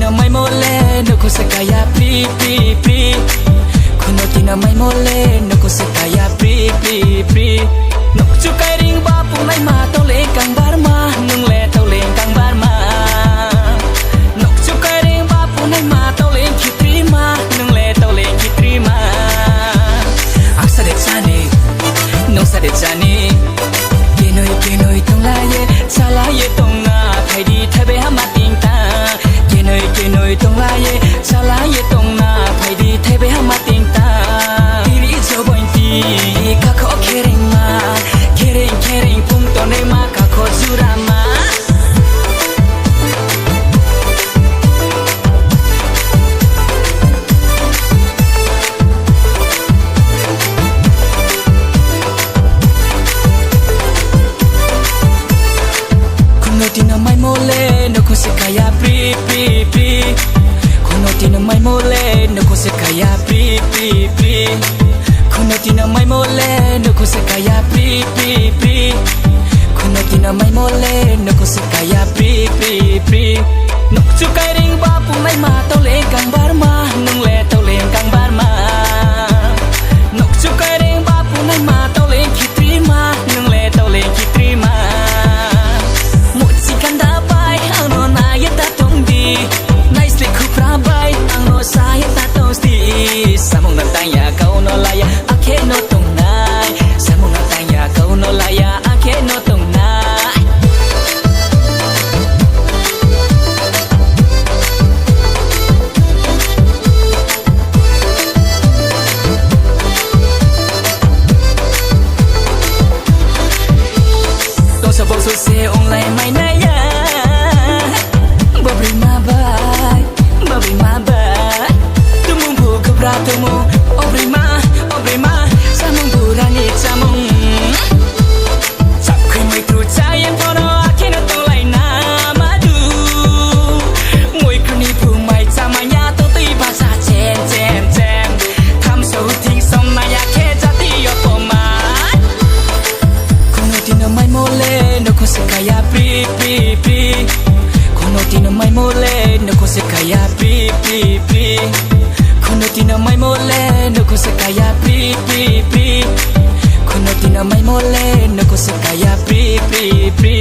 tina mai mole no kosekaya pri pri pri kuno tina mai mole no kosekaya pri pri pri no chukai ring ba pu nai ma to le kang bar ma nung le to le kang bar ma no chukai ring ba pu nai ma to le kitri ma nung le to le kitri ma asa de chani no sa de chani kenoi tong la ye sala ye tong na thai di thai be ha ma ting ta kenoi tong la ye sala ye tong na thai di thai be ha ma ting ta iri jo boin ti ka kho kering ma kering pum to ne ma ka kho jura ma tina mai mole no kosekaya pri pri pri kuno tina mai mole no kosekaya pri pri pri kuno tina mai mole no kosekaya pri pri pri kuno tina mai mole no kosekaya pri pri pri no chukai ring ba pu mai ma to le kang bar ma nung le to le kang bar ma no chukai ring ba pu mai ma to le kitri ma nung le to le kitri ma saya tak tahu sti samung nak tanya kau no laya akhe no tong nai samung nak tanya kau no laya akhe no tong nai kau sabong so se online mai na ya babri ma bai Ratumu, obrima, samung burani samung. Sakui mui tu cayan pono akhirnya tolai nama du. Mui kuni pu mai camanya tu tiba sa cen. Tham so ting som naya ke jati yo pomai. Kuno tina mai mole no kosekaya pri pri pri. Kuno tina mai mole no kosekaya pri pri pri. Kuno tina mai mole no kosekaya pri pri pri kuno tina mai mole no kosekaya pri pri pri